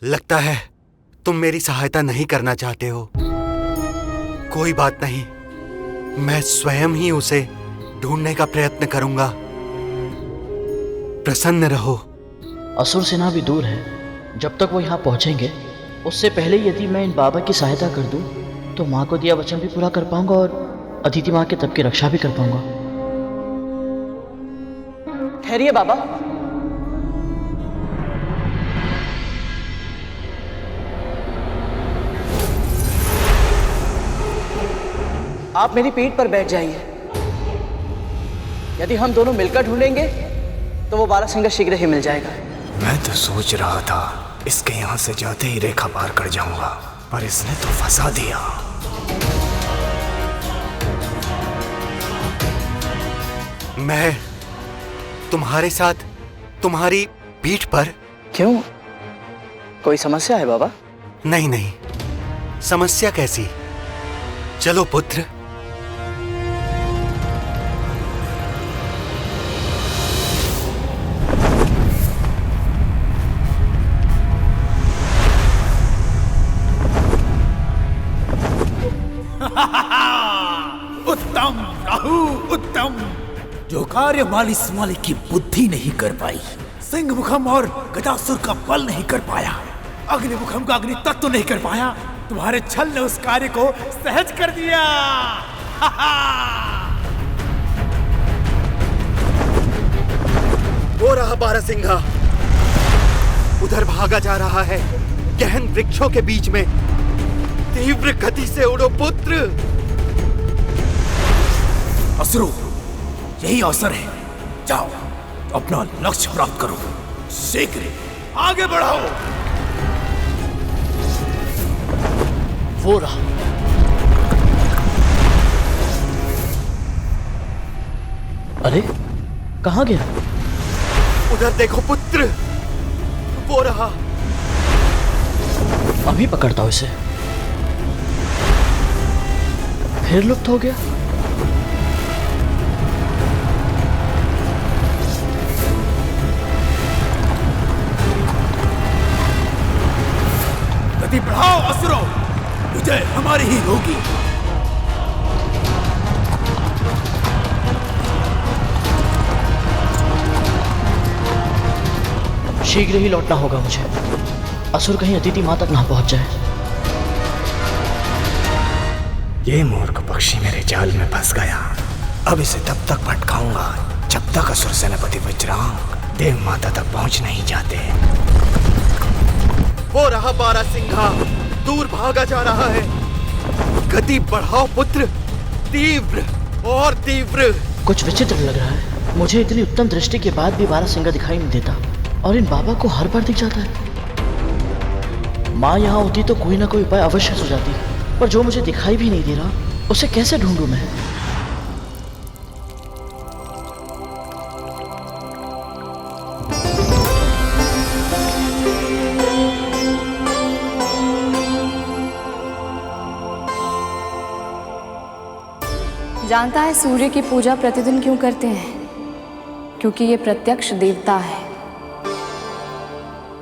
लगता है तुम मेरी सहायता नहीं करना चाहते हो। कोई बात नहीं, मैं स्वयं ही उसे ढूंढने का प्रयत्न करूंगा। प्रसन्न रहो। असुर सेना भी दूर है, जब तक वो यहाँ पहुँचेंगे उससे पहले यदि मैं इन बाबा की सहायता कर दूँ तो माँ को दिया वचन भी पूरा कर पाऊंगा और अदिति माँ के तब की रक्षा भी कर पाऊंगा। ठहरिए बाबा। आप मेरी पीठ पर बैठ जाइए। यदि हम दोनों मिलकर ढूंढेंगे तो वो बारासिंगा शीघ्र ही मिल जाएगा। मैं तो सोच रहा था इसके यहाँ से जाते ही रेखा पार कर जाऊंगा, पर इसने तो फंसा दिया। मैं तुम्हारे साथ तुम्हारी पीठ पर? क्यों, कोई समस्या है बाबा? नहीं नहीं, समस्या कैसी। चलो पुत्र। उत्तम राहु, उत्तम। जो कार्य मालिस मालिक की बुद्धि नहीं कर पाई, सिंह मुखम और गदासुर का बल नहीं कर पाया, अग्नि मुखम का अग्नि तत्व नहीं कर पाया, तुम्हारे छल ने उस कार्य को सहज कर दिया। वो रहा बारासिंगा, उधर भागा जा रहा है गहन वृक्षों के बीच में। तीव्र गति से उड़ो पुत्र। असुरो, यही अवसर है, जाओ अपना लक्ष्य प्राप्त करो, शीघ्र आगे बढ़ाओ। वो रहा। अरे कहाँ गया? उधर देखो पुत्र, वो रहा। अभी पकड़ता हूं इसे। फिर लुप्त हो गया। गति बढ़ाओ असुरो, विजय हमारी ही होगी। शीघ्र ही लौटना होगा मुझे। असुर कहीं अदिति माँ तक ना पहुंच जाए। ये मूर्ख पक्षी मेरे जाल में फंस गया। अब इसे तब तक भटकाऊंगा जब तक असुर सेनापति वज्रांग देव माता तक पहुंच नहीं जाते। वो रहा बारासिंगा, दूर भागा जा रहा है। गति बढ़ाओ पुत्र, तीव्र और तीव्र। कुछ विचित्र लग रहा है। मुझे इतनी उत्तम दृष्टि के बाद भी बारासिंगा दिखाई नहीं देता और इन बाबा को हर बार दिख जाता है। माँ यहाँ होती तो कोई ना कोई उपाय अवश्य सुझाती, पर जो मुझे दिखाई भी नहीं दे रहा उसे कैसे ढूंढूं मैं? जानता है सूर्य की पूजा प्रतिदिन क्यों करते हैं? क्योंकि ये प्रत्यक्ष देवता है।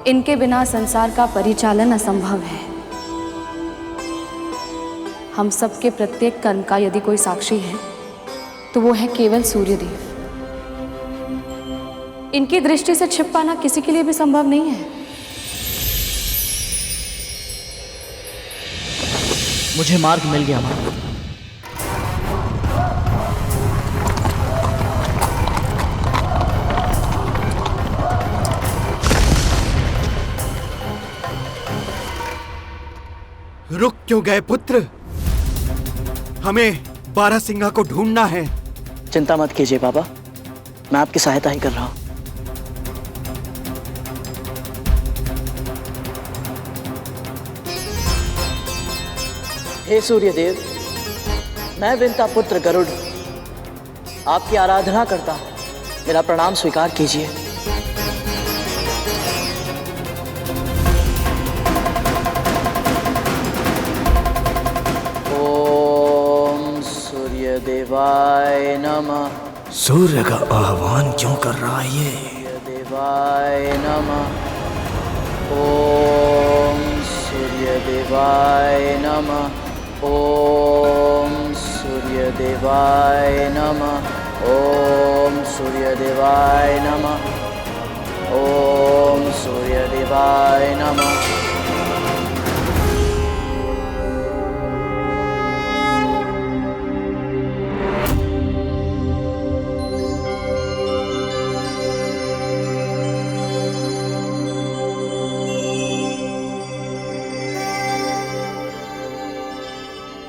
इनके बिना संसार का परिचालन असंभव है। हम सबके प्रत्येक कर्म का यदि कोई साक्षी है तो वो है केवल सूर्यदेव। इनकी दृष्टि से छिप पाना किसी के लिए भी संभव नहीं है। मुझे मार्ग मिल गया माँ। रुक क्यों गए पुत्र? हमें बारासिंगा को ढूंढना है। चिंता मत कीजिए बाबा, मैं आपकी सहायता ही कर रहा हूं। हे सूर्यदेव, मैं विंता पुत्र गरुड़ आपकी आराधना करता हूं। मेरा प्रणाम स्वीकार कीजिए। देवाय नमः। सूर्य का आह्वान क्यों कर रहा है ये? देवाय नमः। ओम सूर्य देवाय नमः। ओम सूर्य देवाय नमः। ओम सूर्य देवाय नमः। ओम सूर्य देवाय नमः।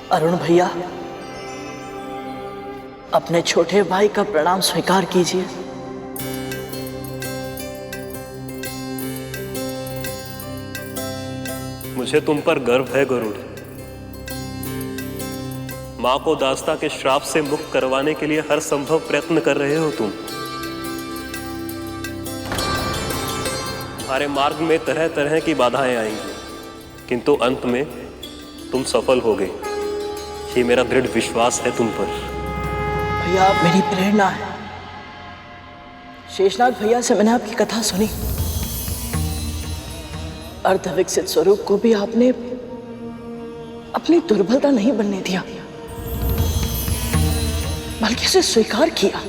अरुण भैया, अपने छोटे भाई का प्रणाम स्वीकार कीजिए। मुझे तुम पर गर्व है गरुड़। मां को दास्ता के श्राप से मुक्त करवाने के लिए हर संभव प्रयत्न कर रहे हो तुम। तुम्हारे मार्ग में तरह तरह की बाधाएं आएंगी, किंतु अंत में तुम सफल होगे। ये मेरा दृढ़ विश्वास है तुम पर। भैया, आप मेरी प्रेरणा है। शेषनाग भैया से मैंने आपकी कथा सुनी। अर्धविकसित स्वरूप को भी आपने अपनी दुर्बलता नहीं बनने दिया, बल्कि इसे स्वीकार किया।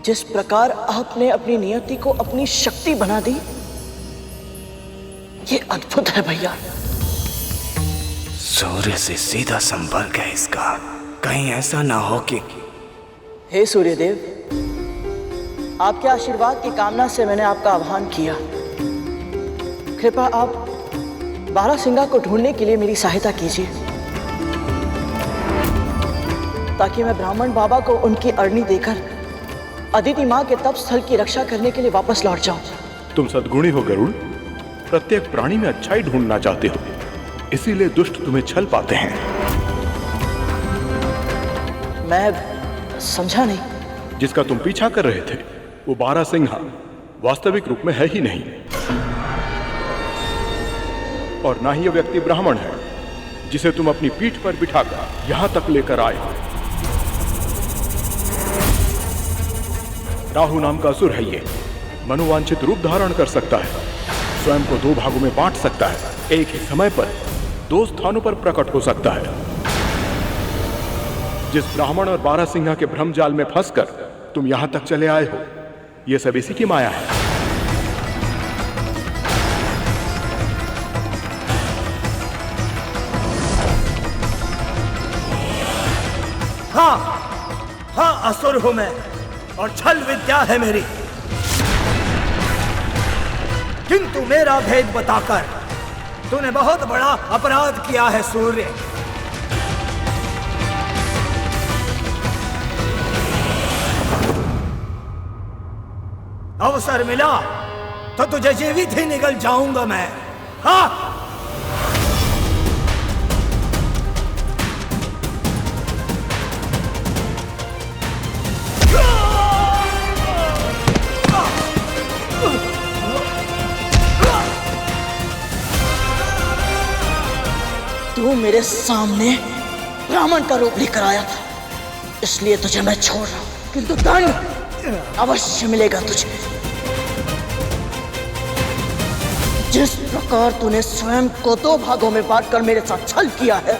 जिस प्रकार आपने अपनी नियति को अपनी शक्ति बना दी, ये अद्भुत है भैया। सूर्य से सीधा संपर्क है इसका। कहीं ऐसा ना हो कि... हे सूर्यदेव, आपके आशीर्वाद की कामना से मैंने आपका आह्वान किया। कृपया आप बारासिंगा को ढूंढने के लिए मेरी सहायता कीजिए, ताकि मैं ब्राह्मण बाबा को उनकी अरणी देकर अदिति माँ के तप स्थल की रक्षा करने के लिए वापस लौट जाऊं। तुम सद्गुणी हो गरुड़। प्रत्येक प्राणी में अच्छाई ढूंढना चाहते हो, इसीलिए दुष्ट तुम्हें छल पाते हैं। मैं समझा नहीं। जिसका तुम पीछा कर रहे थे वो बारासिंघा वास्तविक रूप में है ही नहीं, और ना ही यह व्यक्ति ब्राह्मण है जिसे तुम अपनी पीठ पर बिठाकर यहां तक लेकर आए हो। राहु नाम का असुर है ये। मनोवांछित रूप धारण कर सकता है, स्वयं को दो भागों में बांट सकता है, एक ही समय पर दो स्थानों पर प्रकट हो सकता है। जिस ब्राह्मण और बारासिंघा के भ्रम जाल में फंसकर तुम यहां तक चले आए हो, यह सब इसी की माया है। हाँ, असुर हूं मैं और छल विद्या है मेरी, किंतु मेरा भेद बताकर तूने बहुत बड़ा अपराध किया है सूर्य। अवसर मिला तो तुझे जीवित ही निगल जाऊंगा मैं। हाँ, तू मेरे सामने ब्राह्मण का रूप लेकर आया था, इसलिए तुझे मैं छोड़ रहा हूं, किंतु दंड अवश्य मिलेगा तुझे। जिस प्रकार तूने स्वयं को दो भागों में बांटकर मेरे साथ छल किया है,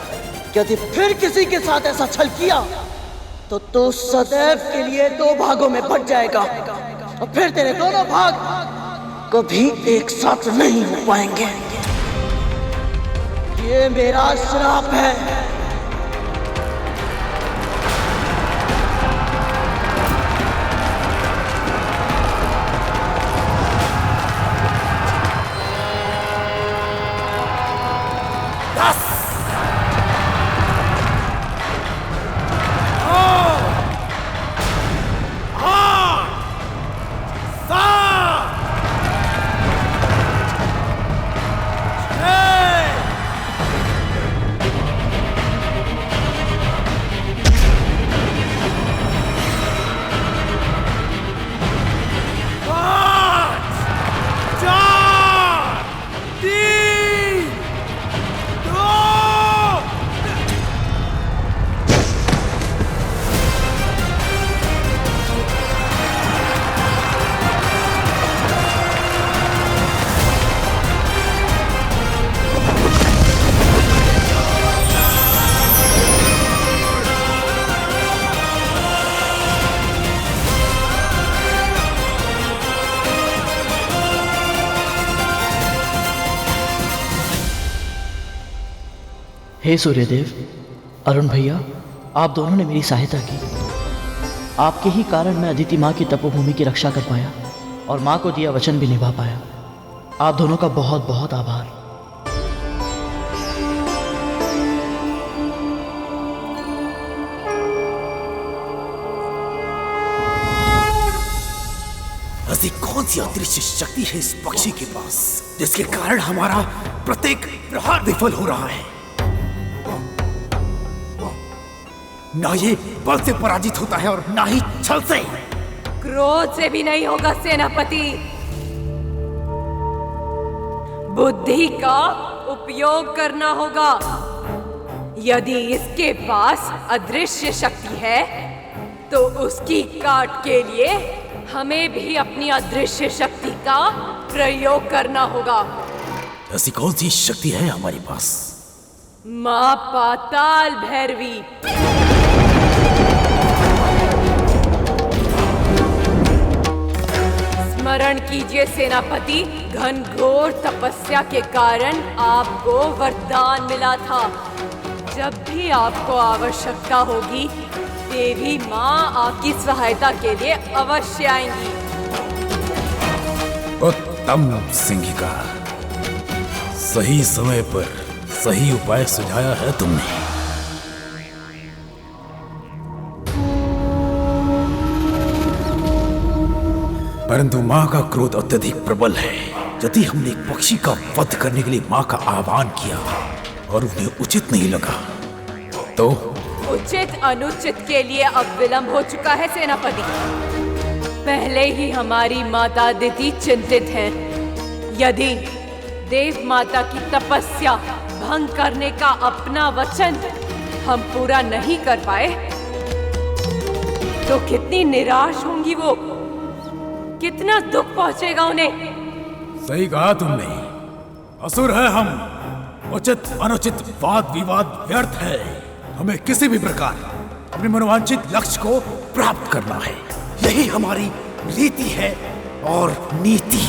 यदि फिर किसी के साथ ऐसा छल किया तो तू सदैव के लिए दो भागों में बंट जाएगा, और फिर तेरे दोनों भाग कभी एक साथ नहीं हो पाएंगे। ये मेरा श्राप है। हे सूर्यदेव, अरुण भैया, आप दोनों ने मेरी सहायता की। आपके ही कारण मैं अदिति माँ की तपोभूमि की रक्षा कर पाया और माँ को दिया वचन भी निभा पाया। आप दोनों का बहुत बहुत आभार। ऐसी कौन सी अदृश्य शक्ति है इस पक्षी के पास जिसके कारण हमारा प्रत्येक प्रहार विफल हो रहा है? ना ये बल से पराजित होता है और ना ही छल से। क्रोध से भी नहीं होगा सेनापति, बुद्धि का उपयोग करना होगा। यदि इसके पास अदृश्य शक्ति है तो उसकी काट के लिए हमें भी अपनी अदृश्य शक्ति का प्रयोग करना होगा। ऐसी कौन सी शक्ति है हमारे पास? मां पाताल भैरवी। स्मरण कीजिए सेनापति, घनघोर तपस्या के कारण आपको वरदान मिला था। जब भी आपको आवश्यकता होगी देवी माँ आपकी सहायता के लिए अवश्य आएंगी। उत्तम सिंहिका, सही समय पर सही उपाय सुझाया है तुमने। परंतु माँ का क्रोध अत्यधिक प्रबल है। यदि हमने एक पक्षी का वध करने के लिए माँ का आह्वान किया और उन्हें उचित नहीं लगा तो उचित अनुचित के लिए अब विलंब हो चुका है सेनापति। पहले ही हमारी माता अदिति चिंतित हैं। यदि देव माता की तपस्या भंग करने का अपना वचन हम पूरा नहीं कर पाए तो कितनी निराश होंगी वो, कितना दुख पहुंचेगा उन्हें। सही कहा तुमने, असुर है हम। उचित अनुचित वाद विवाद व्यर्थ है। हमें किसी भी प्रकार अपने मनोवांछित लक्ष्य को प्राप्त करना है। यही हमारी रीति है और नीति।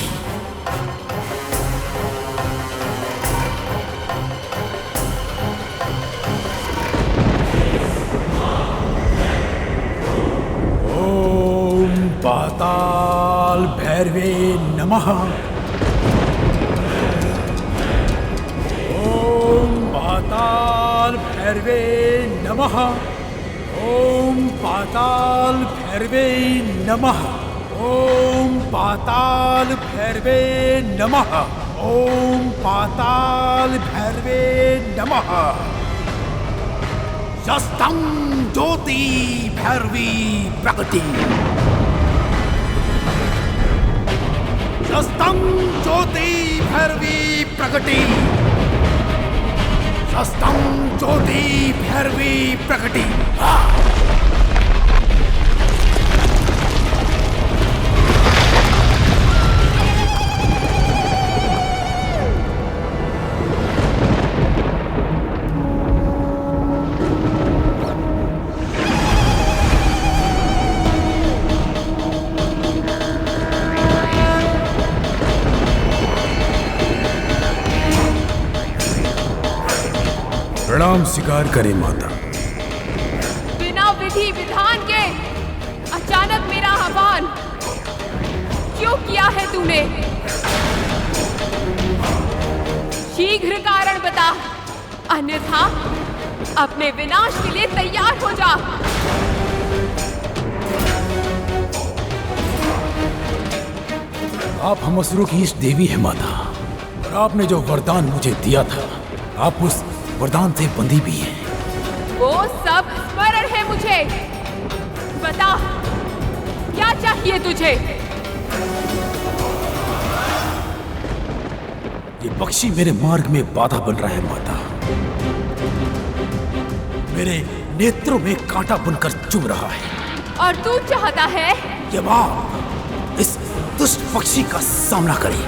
ओम पाताल भैरवे नमः। ओम पाताल भैरवे नमः। ओम पाताल भैरवे नमः। ओम पाताल भैरवे नमः। ओम पाताल भैरवे नमः। शस्त्रं ज्योति भैरवी प्रकटी। शस्त्रं ज्योति भैरवी प्रकटी। शस्त्रं ज्योति भैरवी प्रकटी। प्रणाम स्वीकार करें माता। बिना विधि विधान के अचानक मेरा आह्वान क्यों किया है तूने? शीघ्र कारण बता, अन्यथा अपने विनाश के लिए तैयार हो जा। आप हम असुरों की इष्ट देवी है माता, और आपने जो वरदान मुझे दिया था आप उस वरदान से बंधी भी हैं। वो सब स्मरण है मुझे। बता, क्या चाहिए तुझे? ये पक्षी मेरे मार्ग में बाधा बन रहा है माता। मेरे नेत्रों में कांटा बनकर चुभ रहा है। और तू चाहता है कि आप इस दुष्ट पक्षी का सामना करें।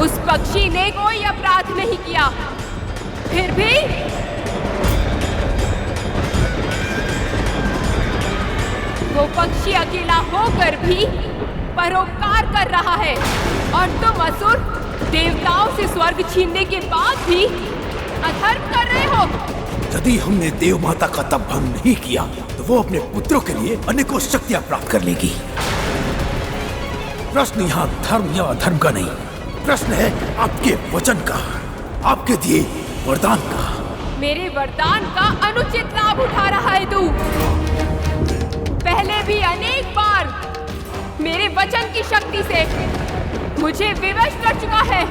उस पक्षी ने कोई अपराध नहीं किया, फिर भी वो पक्षी अकेला होकर भी परोपकार कर रहा है और तुम असुर देवताओं से स्वर्ग छीनने के बाद भी अधर्म कर रहे हो। यदि हमने देव माता का तप भंग नहीं किया तो वो अपने पुत्रों के लिए अनेकों शक्तियां प्राप्त कर लेगी। प्रश्न यहाँ धर्म या अधर्म का नहीं, प्रश्न है आपके वचन का, आपके दिए वरदान का। मेरे वरदान का अनुचित लाभ उठा रहा है तू। पहले भी अनेक बार मेरे वचन की शक्ति से मुझे विवश कर चुका है।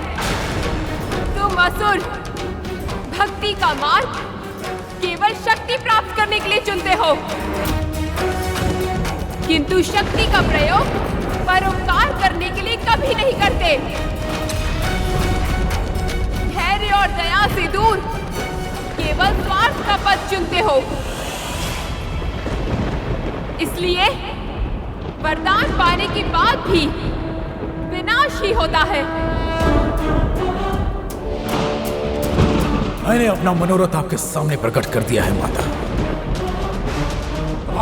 तुम असुर भक्ति का मार्ग केवल शक्ति प्राप्त करने के लिए चुनते हो, किंतु शक्ति का प्रयोग परोपकार करने के लिए कभी नहीं करते। धैर्य और दया से दूर केवल स्वार्थ का पथ चुनते हो। इसलिए वरदान पाने के बाद भी विनाश ही होता है। मैंने अपना मनोरथ आपके सामने प्रकट कर दिया है माता।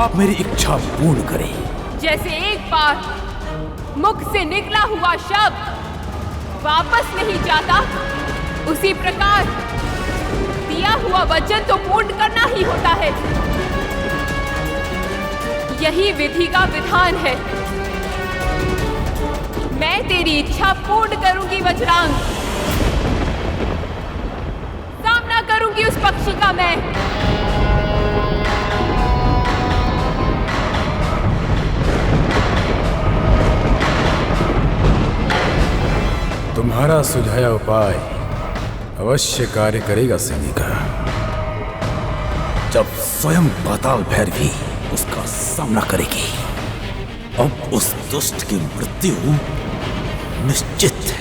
आप मेरी इच्छा पूर्ण करें। जैसे एक बार मुख से निकला हुआ शब्द वापस नहीं जाता, उसी प्रकार दिया हुआ वचन तो पूर्ण करना ही होता है। यही विधि का विधान है। मैं तेरी इच्छा पूर्ण करूंगी वज्रांग। सामना करूंगी उस पक्षी का मैं। तुम्हारा सुझाया उपाय अवश्य कार्य करेगा सैनिका। जब स्वयं पाताल भैरवी उसका सामना करेगी, अब उस दुष्ट की मृत्यु निश्चित है।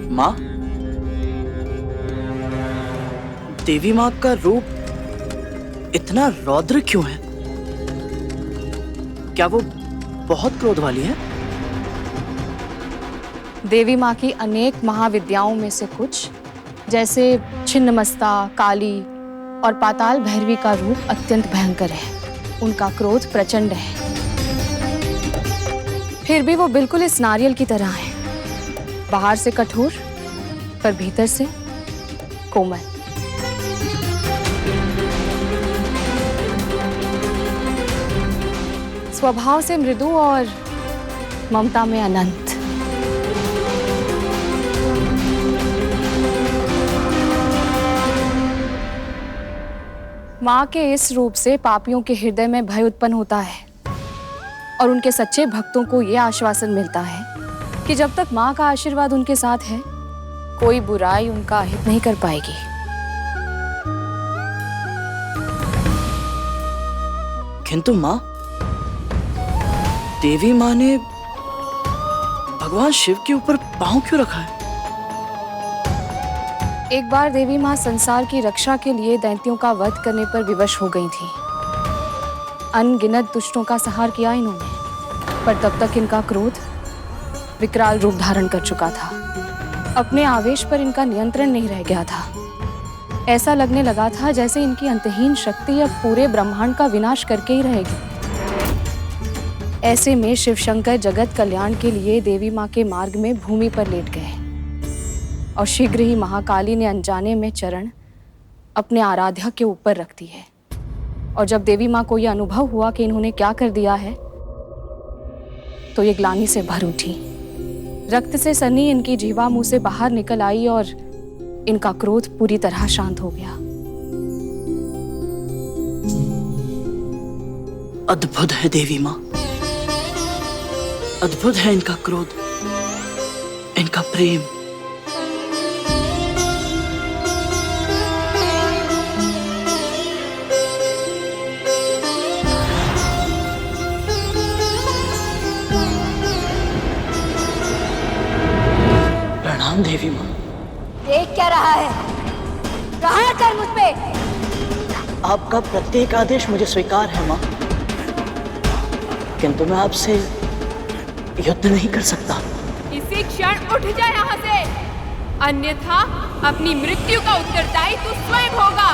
माँ, देवी माँ का रूप इतना रौद्र क्यों है? क्या वो बहुत क्रोध वाली है? देवी माँ की अनेक महाविद्याओं में से कुछ, जैसे छिन्नमस्ता, काली और पाताल भैरवी का रूप अत्यंत भयंकर है। उनका क्रोध प्रचंड है। फिर भी वो बिल्कुल इस नारियल की तरह है, बाहर से कठोर पर भीतर से कोमल। स्वभाव से मृदु और ममता में अनंत। माँ के इस रूप से पापियों के हृदय में भय उत्पन्न होता है और उनके सच्चे भक्तों को यह आश्वासन मिलता है कि जब तक माँ का आशीर्वाद उनके साथ है, कोई बुराई उनका अहित नहीं कर पाएगी। किंतु माँ, देवी माँ ने भगवान शिव के ऊपर पांव क्यों रखा है? एक बार देवी माँ संसार की रक्षा के लिए दैत्यों का वध करने पर विवश हो गई थी। अनगिनत दुष्टों का संहार किया इन्होंने, पर तब तक इनका क्रोध विकराल रूप धारण कर चुका था। अपने आवेश पर इनका नियंत्रण नहीं रह गया था। ऐसा लगने लगा था जैसे इनकी अंतहीन शक्ति अब पूरे ब्रह्मांड का विनाश करके ही रहेगी। ऐसे में शिव शंकर जगत कल्याण के लिए देवी माँ के मार्ग में भूमि पर लेट गए और शीघ्र ही महाकाली ने अनजाने में चरण अपने आराध्या के ऊपर रख दी है। और जब देवी माँ को यह अनुभव हुआ कि इन्होंने क्या कर दिया है, तो ये ग्लानि से भर उठी। रक्त से सनी इनकी जीवा मुंह से बाहर निकल आई और इनका क्रोध पूरी तरह शांत हो गया। अद्भुत है देवी माँ, अद्भुत है इनका क्रोध, इनका प्रेम। प्रणाम देवी माँ। देख क्या रहा है? प्रहार कर मुझ पे। आपका प्रत्येक आदेश मुझे स्वीकार है माँ, किंतु मैं आपसे युद्ध नहीं कर सकता। इसी क्षण उठ जा यहाँ से, अन्यथा अपनी मृत्यु का उत्तरदायी तू स्वयं होगा।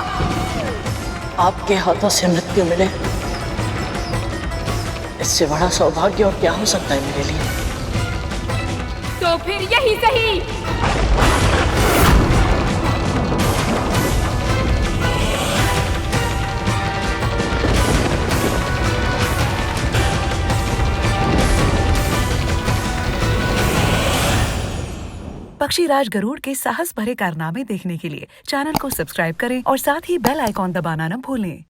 आपके हाथों से मृत्यु मिले, इससे बड़ा सौभाग्य और क्या हो सकता है मेरे लिए। तो फिर यही सही। पक्षीराज गरुड़ के साहस भरे कारनामे देखने के लिए चैनल को सब्सक्राइब करें और साथ ही बेल आइकॉन दबाना न भूलें।